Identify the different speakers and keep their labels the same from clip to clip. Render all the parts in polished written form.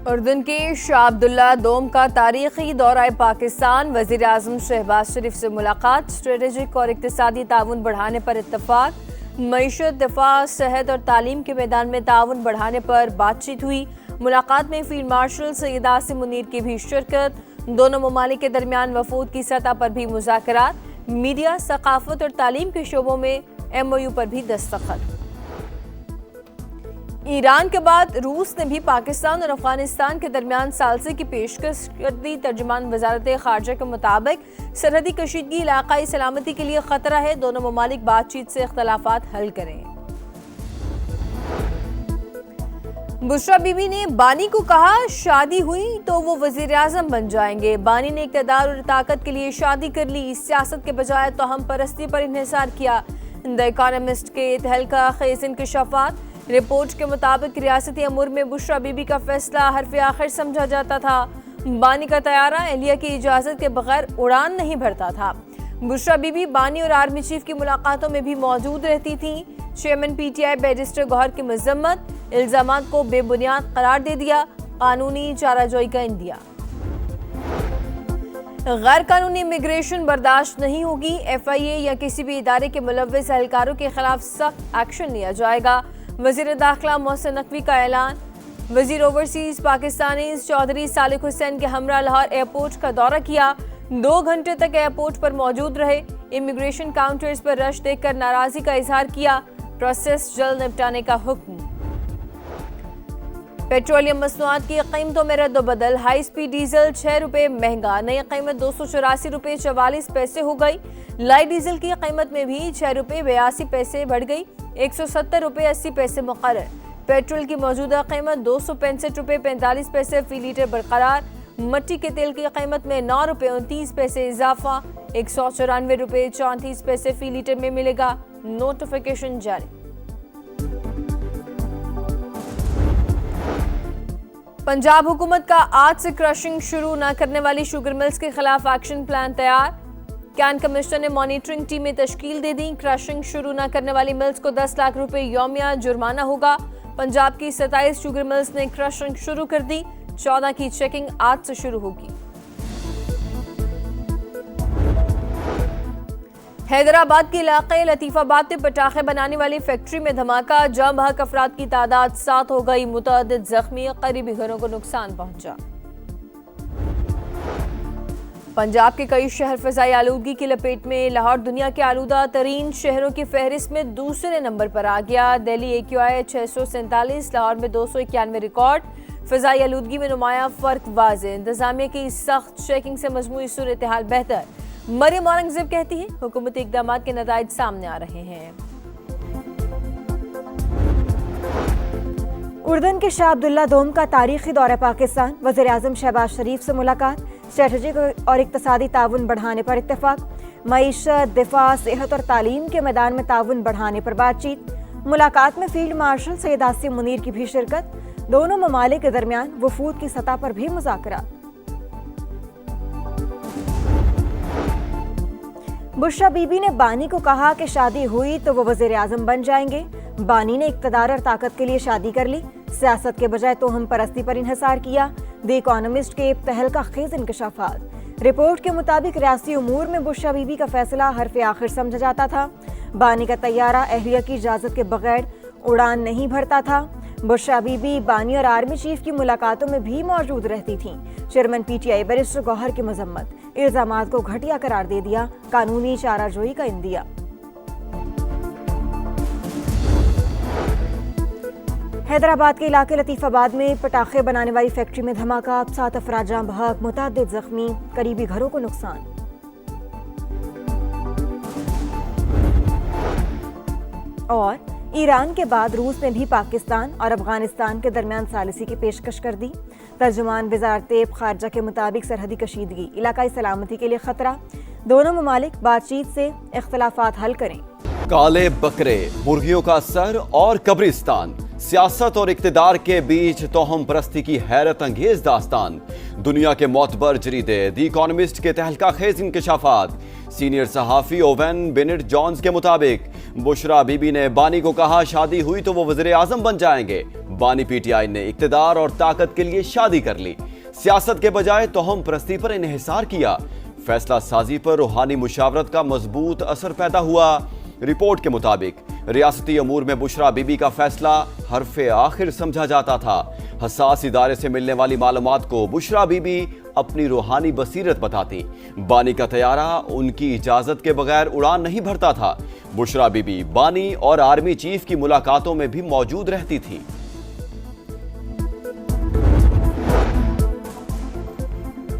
Speaker 1: उर्दन के शाह अब्दुल्ला दोम का तारीखी दौरा पाकिस्तान, वज़ीर आज़म शहबाज शरीफ से मुलाकात, स्ट्रेटेजिक और इक़्तिसादी ताउन बढ़ाने पर इत्तफाक, मईशत, दिफा, सेहत और तालीम के मैदान में ताउन बढ़ाने पर बातचीत हुई। मुलाकात में फील्ड मार्शल सैयद आसिम मुनीर की भी शिरकत। दोनों ममालिक के दरमियान वफूद की सतह पर भी मुज़ाकरात, मीडिया, सकाफत और तालीम के शोबों में MOU पर भी दस्तखत। ईरान के बाद रूस ने भी पाकिस्तान और अफगानिस्तान के दरमियान सालसे की पेशकश कर दी। तर्जुमान वजारत खारजा के मुताबिक सरहदी कशीदगी इलाकाई सलामती के लिए खतरा है। दोनों ममालिक बातचीत से इख्तलाफात हल करें। बुशरा बीबी ने बानी को कहा, शादी हुई तो वो वजीर आजम बन जाएंगे। बानी ने इक़्तिदार और ताकत के लिए शादी कर ली, सियासत के बजाय तो हम परस्ती पर इन्हिसार किया। द इकोनॉमिस्ट के तहलका खेज इंकशाफात रिपोर्ट के मुताबिक रियासती अमूर में बुशरा बीबी का फैसला हरफ आखिर समझा जाता था। बानी का तैयारा एहलिया की इजाजत के बगैर उड़ान नहीं भरता था। बुशरा बीबी बानी और आर्मी चीफ की मुलाकातों में भी मौजूद रहती थी। चेयरमैन PTI बैरिस्टर गौहर की मजम्मत, इल्जामात को बेबुनियाद करार दे दिया, कानूनी चाराजोई का इंदिया। गैर कानूनी इमिग्रेशन बर्दाश्त नहीं होगी। FIA या किसी भी इदारे के मुलव्विस एहलकारों के खिलाफ सख्त एक्शन लिया जाएगा। वजीर दाखिला मोहसिन नकवी का ऐलान। वजीर ओवरसीज पाकिस्तानी चौधरी सालिक हुसैन के हमरा लाहौर एयरपोर्ट का दौरा किया। 2 घंटे तक एयरपोर्ट पर मौजूद रहे। इमिग्रेशन काउंटर्स पर रश देखकर नाराजगी का इजहार किया। प्रोसेस जल्द निपटाने का हुक्म। पेट्रोलियम मसनूआत की कीमतों में रद्द-बदल। हाई स्पीड डीजल 6 रुपए महंगा, नई कीमत 284 रुपए 44 पैसे हो गई। लाइट डीजल की कीमत में भी 6 रुपए 82 पैसे बढ़ गई, 170 रुपए 80 पैसे मुकर्रर। पेट्रोल की मौजूदा कीमत 265 रुपए 45 पैसे फी लीटर बरकरार। मट्टी के तेल की कीमत में 9 रुपए 29 पैसे इजाफा, 194 रुपए 34 पैसे फी लीटर में मिलेगा। नोटिफिकेशन जारी। पंजाब हुकूमत का आज से क्रशिंग शुरू न करने वाली शुगर मिल्स के खिलाफ एक्शन प्लान तैयार। कैन कमिश्नर ने मॉनिटरिंग टीमें तश्कील दे दी। क्रशिंग शुरू न करने वाली मिल्स को 10 लाख रुपए यौमिया जुर्माना होगा। पंजाब की 27 शुगर मिल्स ने क्रशिंग शुरू कर दी। 14 की चेकिंग आज से शुरू होगी। हैदराबाद के इलाके लतीफाबाद में पटाखे बनाने वाली फैक्ट्री में धमाका। जहाँ बहक अफराद की तादाद 7 हो गई, मुतअद्दिद जख्मी, करीबी घरों को नुकसान पहुंचा। पंजाब के कई शहर फिजाई आलूदगी की लपेट में। लाहौर दुनिया के आलूदा तरीन शहरों की फहरिस्त में दूसरे नंबर पर आ गया। दिल्ली AQI 647, लाहौर में 291 रिकॉर्ड। फिजाई आलूदगी में नुमाया फर्क वाज़ेह। इंतजामिया की सख्त चेकिंग से मजमूई सूरत हाल बेहतर। मरियम औरंगजेब कहती हैं, हुकूमती इक़दामात के नताइज सामने आ रहे हैं।
Speaker 2: उर्दन के शाह अब्दुल्ला दोम का तारीखी दौरा पाकिस्तान, वज़ीर आज़म शहबाज शरीफ से मुलाकात, स्ट्रेटेजिक और इक़्तिसादी ताउन बढ़ाने पर इत्तफाक, मईशत, दिफा, सेहत और तालीम के मैदान में ताउन बढ़ाने पर बातचीत। मुलाकात में फील्ड मार्शल सैयद आसिम मुनीर की भी शिरकत। दोनों ममालिक के दरमियान वफूद की सतह पर भी मुज़ाकरात। बुशरा बीबी ने बानी को कहा कि शादी हुई तो वो वज़ीर आज़म बन जाएंगे। बानी ने इक़्तिदार और ताकत के लिए शादी कर ली, सियासत के बजाय तो हम परस्ती पर इन्हिसार किया। द इकोनॉमिस्ट के तहलका खेज इंकशाफात रिपोर्ट के मुताबिक रियासती उमूर में बुशरा बीबी का फैसला हरफ आखिर समझा जाता था। बानी का तैयारा एहलिया की इजाजत के बगैर उड़ान नहीं भरता था। बुशरा बीबी बानी और आर्मी चीफ की मुलाकातों में भी मौजूद रहती थीं। चेयरमैन PTI बैरिस्टर गौहर की मजम्मत, इल्जामात को घटिया करार दे दिया, कानूनी चाराजोई का इंदिया। हैदराबाद के इलाके लतीफाबाद में पटाखे बनाने वाली फैक्ट्री में धमाका। 7 अफराद जाँ बहक, मुतअद्दिद जख्मी, करीबी घरों को नुकसान। और ईरान के बाद रूस ने भी पाकिस्तान और अफगानिस्तान के दरमियान सालिसी की पेशकश कर दी। तर्जुमान वजारत खारजा के मुताबिक सरहदी कशीदगी इलाकाई सलामती के लिए खतरा। दोनों ममालिक बातचीत से इख्तलाफात हल करें।
Speaker 3: काले बकरे, मुर्गियों का सर और कब्रिस्तान, सियासत और इक्तिदार के बीच तोहम परस्ती की हैरत अंगेज दास्तान। दुनिया के मोतबर जरीदे द इकोनॉमिस्ट के तहलका खेज इंकशाफात। सीनियर सहाफ़ी ओवेन बेनेट जॉन्स के मुताबिक बुशरा बीबी ने बानी को कहा शादी हुई तो वो वज़ीर आज़म बन जाएंगे। बानी पीटीआई ने इक्तिदार और ताकत के लिए शादी कर ली, सियासत के बजाय तोहम परस्ती पर इन्हिसार किया। फैसला साजी पर रूहानी मुशावरत का मजबूत असर पैदा हुआ। रिपोर्ट के मुताबिक रियासती अमूर में बुशरा बीबी का फैसला हरफे आखिर समझा जाता था। हसास इदारे से मिलने वाली मालूमात को बुशरा बीबी अपनी रूहानी बसीरत बताती। बानी का तैयारा उनकी इजाजत के बगैर उड़ान नहीं भरता था। बुशरा बीबी बानी और आर्मी चीफ की मुलाकातों में भी मौजूद रहती थी।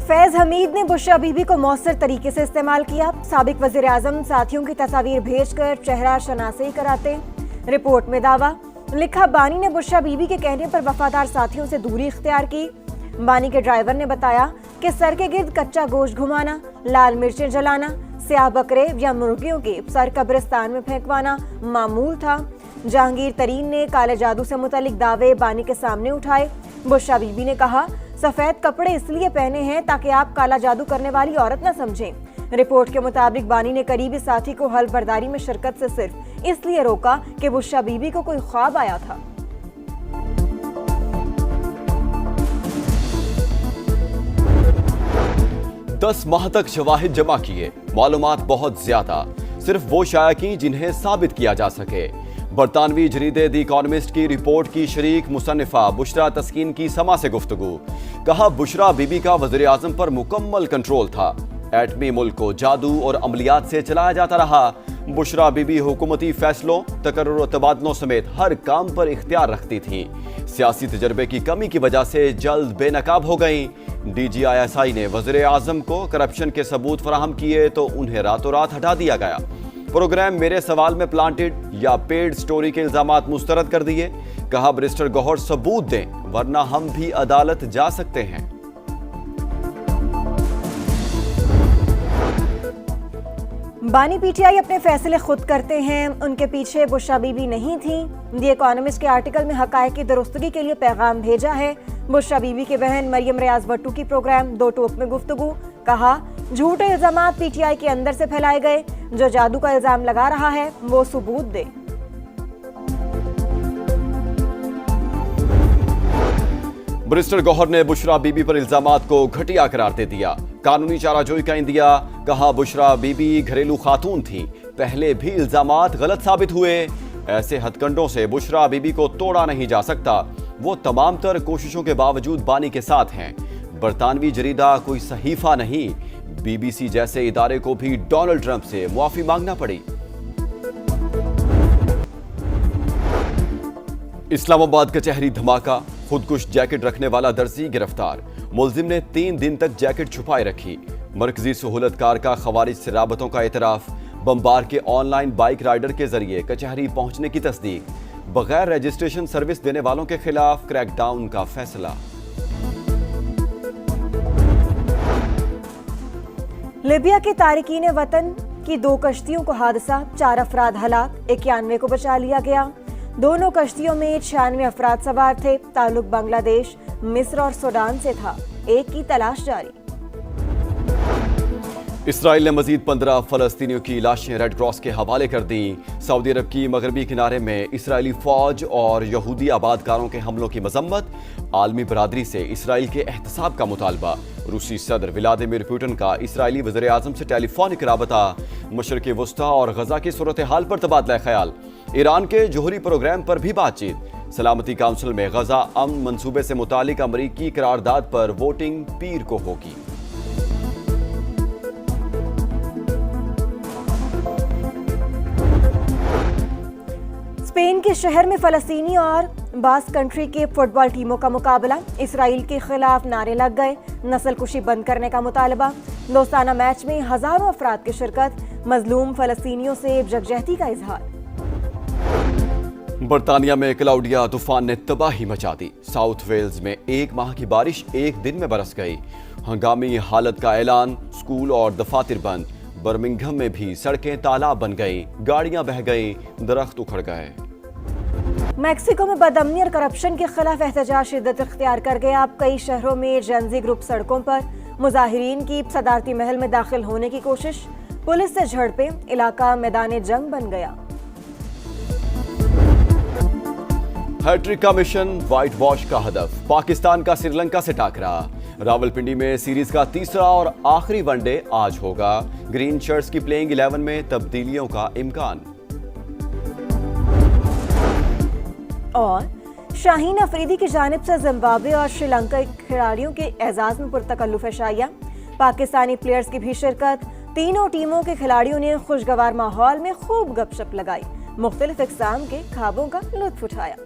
Speaker 2: फैज हमीद ने बुशरा बीबी को मौसर तरीके से इस्तेमाल किया। साबिक वजीर आजम साथियों की तस्वीर भेजकर चेहरा शनासी कराते। रिपोर्ट में दावा लिखा, बानी ने बुशरा बीबी के कहने पर वफादार साथियों से दूरी इख्तियार की। बानी के ड्राइवर ने बताया कि सर के गिर्द कच्चा गोश्त घुमाना, लाल मिर्चें जलाना, स्याह बकरे या मुर्गियों के सर कब्रिस्तान में फेंकवाना मामूल था। जहांगीर तरीन ने काले जादू से मुतालिक दावे बानी के सामने उठाए। बुशरा बीबी ने कहा, सफेद कपड़े इसलिए पहने हैं ताकि आप काला जादू करने वाली औरत न समझें। रिपोर्ट के मुताबिक बानी ने करीबी साथी को हल्फ बर्दारी में शिरकत से सिर्फ इसलिए रोका कि बुशरा बीबी को कोई ख्वाब आया था।
Speaker 3: दस माह तक शवाहिद जमा किए, मालूमात बहुत ज्यादा, सिर्फ वो शाया की जिन्हें साबित किया जा सके। बरतानवी जरीदे द इकोनॉमिस्ट की रिपोर्ट की शरीक मुसन्निफा बुशरा तस्कीन की समा से गुफ्तगू। कहा, बुशरा बीबी का वज़ीर आज़म पर मुकम्मल कंट्रोल था। एटमी मुल्क को जादू और अमलियात से चलाया जाता रहा। बुशरा बीबी हुकूमती फैसलों, तकर्रुर और तबादलों समेत हर काम पर इख्तियार रखती थी। सियासी तजर्बे की कमी की वजह से जल्द बेनकाब हो गई। DGISI ने वज़ीर आज़म को करप्शन के सबूत फराहम किए तो उन्हें रातों रात हटा दिया गया। प्रोग्राम मेरे सवाल में प्लांटेड या पेड स्टोरी के इल्जामात मुस्तरद कर दिए। कहा, बैरिस्टर गौहर सबूत दें वरना हम भी अदालत जा सकते हैं।
Speaker 2: बानी पीटीआई अपने फैसले खुद करते हैं, उनके पीछे बुशरा बीबी नहीं थी। द इकोनॉमिस्ट के आर्टिकल में हकायक की दुरुस्तगी के लिए पैगाम भेजा है। बुशरा बीबी की बहन मरियम रियाज भट्टू की प्रोग्राम दो टोक में गुफ्तगू। कहा, झूठे इल्जामात पीटीआई के अंदर से फैलाए गए, जो जादू का इल्जाम लगा रहा है वो सबूत दे।
Speaker 3: बैरिस्टर गौहर ने बुशरा बीबी पर इल्जामात को घटिया करार दे दिया, कानूनी चाराजोई का इंदिया। कहा, बुशरा बीबी घरेलू खातून थी, पहले भी इल्जामात गलत साबित हुए। ऐसे हथकंडों से बुशरा बीबी को तोड़ा नहीं जा सकता। वो तमाम तर कोशिशों के बावजूद बानी के साथ हैं। बरतानवी जरीदा कोई सहीफा नहीं, BBC जैसे इदारे को भी डोनाल्ड ट्रंप से मुआफी मांगना पड़ी। इस्लामाबाद कचहरी धमाका, खुदकुश जैकेट रखने वाला दर्जी गिरफ्तार। मुलजिम ने 3 दिन तक जैकेट छुपाए रखी। मरकजी सहूलतकार का खवारिज से राबतों का एतराफ। बम्बार के ऑनलाइन बाइक राइडर के जरिए कचहरी पहुंचने की तस्दीक। बगैर रजिस्ट्रेशन सर्विस देने वालों के खिलाफ क्रैकडाउन का फैसला।
Speaker 2: लिबिया के तारिकीन वतन की 2 कश्तियों को हादसा, 4 अफराद हलाक, 91 को बचा लिया गया। दोनों कश्तियों में 96 अफराद सवार थे। ताल्लुक बांग्लादेश, मिस्र और सूडान से था। एक की तलाश जारी।
Speaker 3: इसराइल ने मजीद 15 फलस्तीनियों की लाशें रेड क्रॉस के हवाले कर दी। सऊदी अरब की मगरबी किनारे में इसराइली फौज और यहूदी आबादकारों के हमलों की मजम्मत। आलमी बरादरी से इसराइल के एहतसाब का मुतालबा। रूसी सदर व्लादिमीर पुतिन का इसराइली वज़ीर आज़म से टेलीफोनिक राबता। मशरिक़ वुस्ता और गजा की सूरत हाल पर तबादला ख्याल। ईरान के जोहरी प्रोग्राम पर भी बातचीत। सलामती काउंसिल में गजा अमन मंसूबे से मुतालिक अमरीकी करारदाद पर वोटिंग पीर को होगी।
Speaker 2: स्पेन के शहर में फलस्तीनी और बास्क कंट्री के फुटबॉल टीमों का मुकाबला। इसराइल के खिलाफ नारे लग गए, नस्लकुशी बंद करने का मुतालबा। दोस्ताना मैच में हजारों अफराद की शिरकत। मजलूम फलस्तीनियों से यकजहती का इजहार।
Speaker 3: बरतानिया में क्लाउडिया तूफान ने तबाही मचा दी। साउथ वेल्स में 1 माह की बारिश 1 दिन में बरस गई। हंगामी हालत का ऐलान, स्कूल और दफातर बंद। बर्मिंघम में भी सड़कें तालाब बन गई, गाड़ियां बह गई, दरख्त उखड़ गए।
Speaker 2: मैक्सिको में बदअमनी और करप्शन के खिलाफ एहतजाज शिद्दत इख्तियार कर गया। अब कई शहरों में जेनजी ग्रुप सड़कों पर। मुजाहिरीन की सदारती महल में दाखिल होने की कोशिश, पुलिस से झड़पें, इलाका मैदान जंग बन गया।
Speaker 3: हैट्रिक का मिशन व्हाइट वॉश का हदफ, पाकिस्तान का श्रीलंका से टाकरा। रावलपिंडी में सीरीज का तीसरा और आखिरी वनडे आज होगा। ग्रीन शर्ट्स की प्लेइंग 11 में तब्दीलियों का इम्कान।
Speaker 2: और शाहीन अफरीदी की जानिब से जिम्बाब्वे और श्रीलंका के खिलाड़ियों के एजाज में पुरतकल्लुफ एशाइया, पाकिस्तानी प्लेयर्स की भी शिरकत। तीनों टीमों के खिलाड़ियों ने खुशगवार माहौल में खूब गपशप लगाई, मुख्तलिफ इक़साम के ख्वाबों का लुत्फ उठाया।